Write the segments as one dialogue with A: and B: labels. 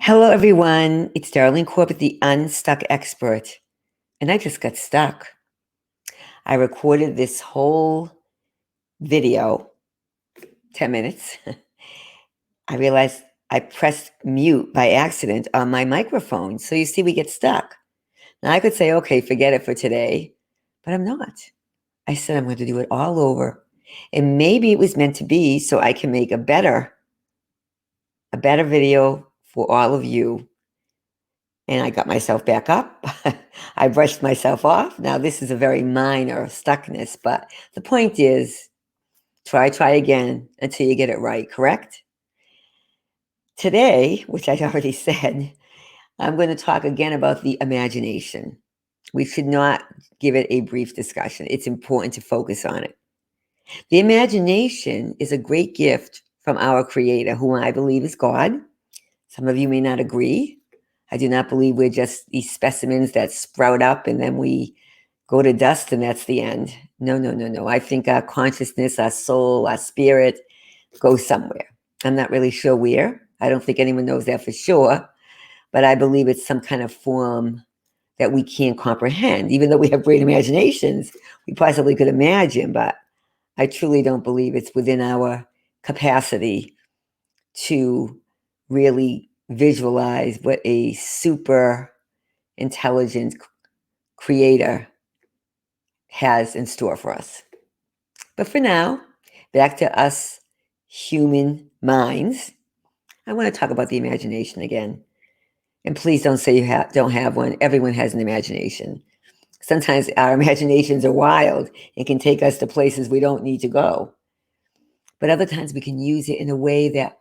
A: Hello, everyone. It's Darlene Corbett, the Unstuck expert, and I just got stuck. I recorded this whole video, 10 minutes. I realized I pressed mute by accident on my microphone. So you see, we get stuck. Now I could say, okay, forget it for today, but I'm not. I said I'm going to do it all over. And maybe it was meant to be so I can make a better video for all of you. And I got myself back up. I brushed myself off. Now, this is a very minor stuckness, but the point is try again until you get it right, correct? Today, which I already said, I'm going to talk again about the imagination. We should not give it a brief discussion. It's important to focus on it. The imagination is a great gift from our Creator, who I believe is God. Some of you may not agree. I do not believe we're just these specimens that sprout up and then we go to dust and that's the end. No. I think our consciousness, our soul, our spirit goes somewhere. I'm not really sure where. I don't think anyone knows that for sure, but I believe it's some kind of form that we can't comprehend. Even though we have great imaginations, we possibly could imagine, but I truly don't believe it's within our capacity to really visualize what a super intelligent creator has in store for us. But for now, back to us human minds. I want to talk about the imagination again. And please don't say you don't have one. Everyone has an imagination. Sometimes our imaginations are wild and can take us to places we don't need to go. But other times we can use it in a way that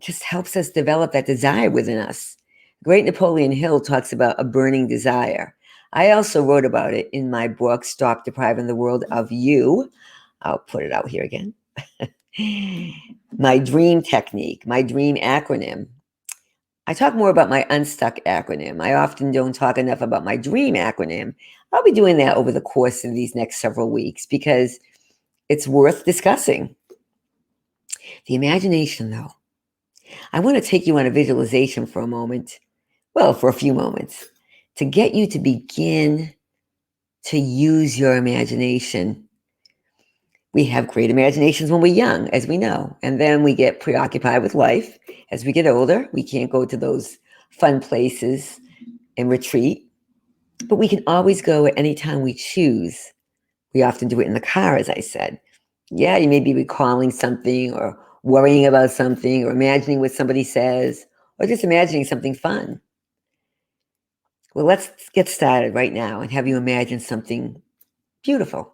A: just helps us develop that desire within us. Great Napoleon Hill talks about a burning desire. I also wrote about it in my book, Stop Depriving the World of You. I'll put it out here again. My dream technique, my dream acronym. I talk more about my Unstuck acronym. I often don't talk enough about my dream acronym. I'll be doing that over the course of these next several weeks because it's worth discussing. The imagination, though. I want to take you on a visualization for a moment, well, for a few moments, to get you to begin to use your imagination. We have great imaginations when we're young, as we know, and then we get preoccupied with life. As we get older, we can't go to those fun places and retreat, but we can always go at any time we choose. We often do it in the car, as I said. Yeah, you may be recalling something or worrying about something or imagining what somebody says or just imagining something fun. Well, let's get started right now and have you imagine something beautiful.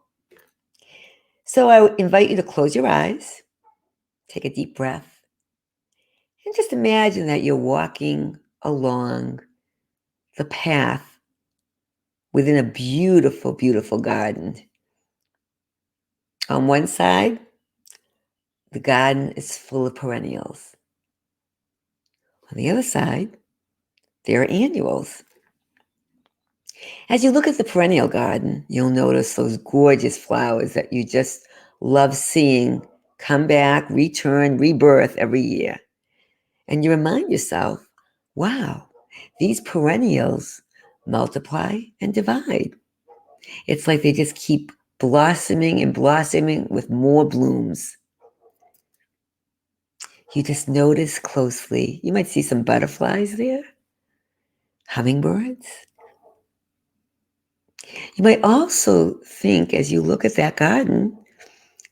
A: So I invite you to close your eyes, take a deep breath, and just imagine that you're walking along the path within a beautiful, beautiful garden. On one side, the garden is full of perennials. On the other side, there are annuals. As you look at the perennial garden, you'll notice those gorgeous flowers that you just love seeing come back, return, rebirth every year. And you remind yourself, wow, these perennials multiply and divide. It's like they just keep blossoming and blossoming with more blooms. You just notice closely. You might see some butterflies there, hummingbirds. You might also think, as you look at that garden,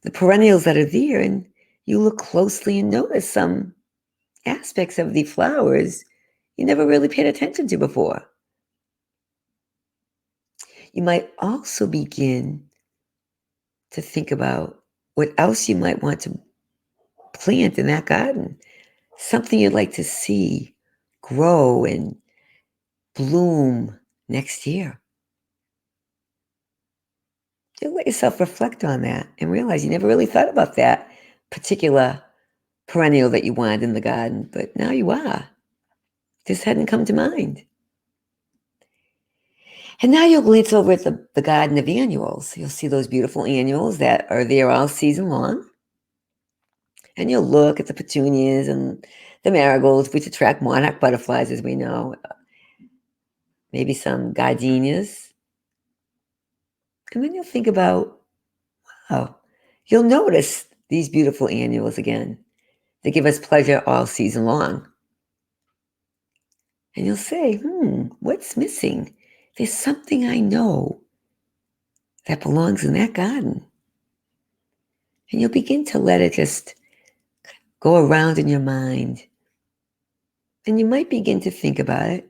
A: the perennials that are there, and you look closely and notice some aspects of the flowers you never really paid attention to before. You might also begin to think about what else you might want to plant in that garden, something you'd like to see grow and bloom next year. Just let yourself reflect on that and realize you never really thought about that particular perennial that you wanted in the garden, but now you are. This hadn't come to mind. And now you'll glance over at the garden of annuals. You'll see those beautiful annuals that are there all season long. And you'll look at the petunias and the marigolds, which attract monarch butterflies, as we know, maybe some gardenias. And then you'll think about, wow, you'll notice these beautiful annuals again. They give us pleasure all season long. And you'll say, what's missing? There's something I know that belongs in that garden. And you'll begin to let it just go around in your mind. And you might begin to think about it.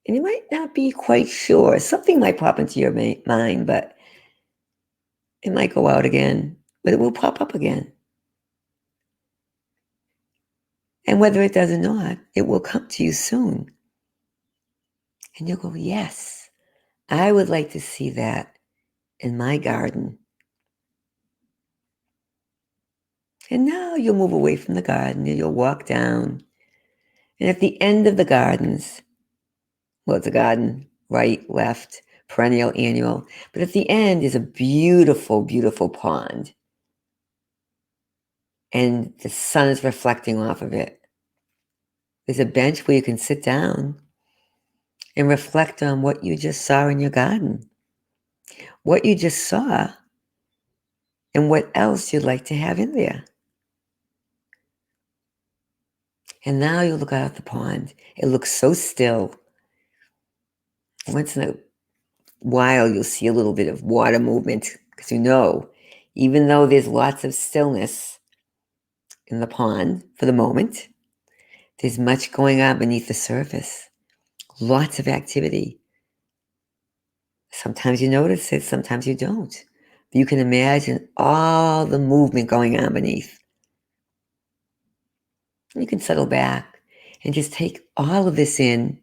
A: And you might not be quite sure. Something might pop into your mind, but it might go out again, but it will pop up again. And whether it does or not, it will come to you soon. And you'll go, yes, I would like to see that in my garden. And now you'll move away from the garden and you'll walk down. And at the end of the gardens, well, it's a garden, right, left, perennial, annual. But at the end is a beautiful, beautiful pond. And the sun is reflecting off of it. There's a bench where you can sit down and reflect on what you just saw in your garden, what you just saw, and what else you'd like to have in there. And now you look out at the pond. It looks so still. Once in a while, you'll see a little bit of water movement because even though there's lots of stillness in the pond for the moment, there's much going on beneath the surface. Lots of activity. Sometimes you notice it, sometimes you don't. But you can imagine all the movement going on beneath. And you can settle back and just take all of this in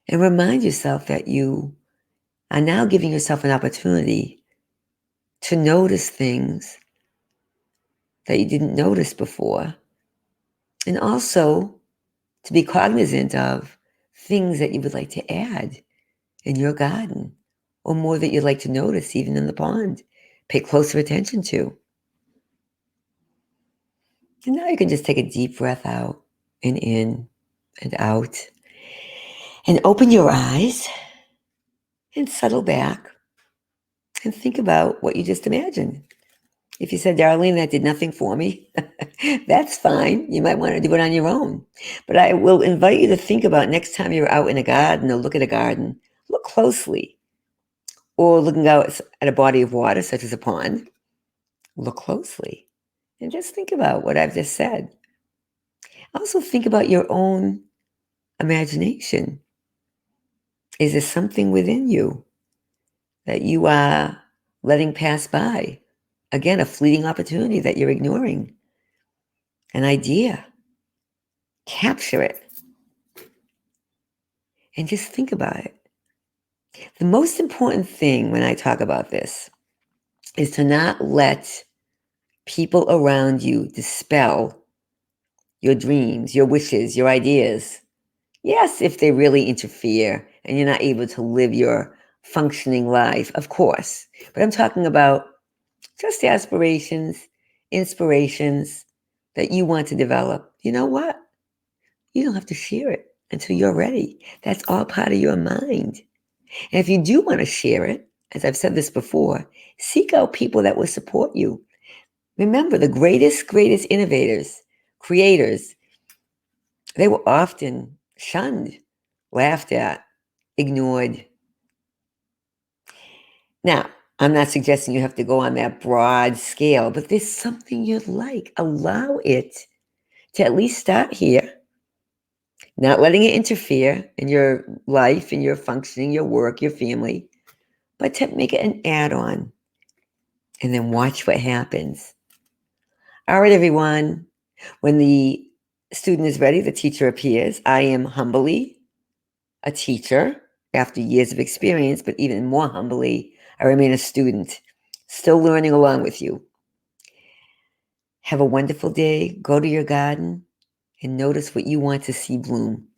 A: and remind yourself that you are now giving yourself an opportunity to notice things that you didn't notice before. And also to be cognizant of things that you would like to add in your garden or more that you'd like to notice even in the pond. Pay closer attention to. And now you can just take a deep breath out and in and out and open your eyes and settle back and think about what you just imagined. If you said, Darlene, that did nothing for me, that's fine. You might want to do it on your own. But I will invite you to think about next time you're out in a garden or look at a garden, look closely. Or looking out at a body of water, such as a pond, look closely. And just think about what I've just said. Also think about your own imagination. Is there something within you that you are letting pass by? Again, a fleeting opportunity that you're ignoring. An idea. Capture it. And just think about it. The most important thing when I talk about this is to not let people around you dispel your dreams, your wishes, your ideas. Yes, if they really interfere and you're not able to live your functioning life, of course. But I'm talking about just aspirations, inspirations that you want to develop. You know what? You don't have to share it until you're ready. That's all part of your mind. And if you do want to share it, as I've said this before, seek out people that will support you. Remember, the greatest innovators, creators, they were often shunned, laughed at, ignored. Now, I'm not suggesting you have to go on that broad scale, but there's something you'd like. Allow it to at least start here, not letting it interfere in your life, in your functioning, your work, your family, but to make it an add-on and then watch what happens. All right, everyone. When the student is ready, the teacher appears. I am humbly a teacher after years of experience, but even more humbly, I remain a student, still learning along with you. Have a wonderful day. Go to your garden and notice what you want to see bloom.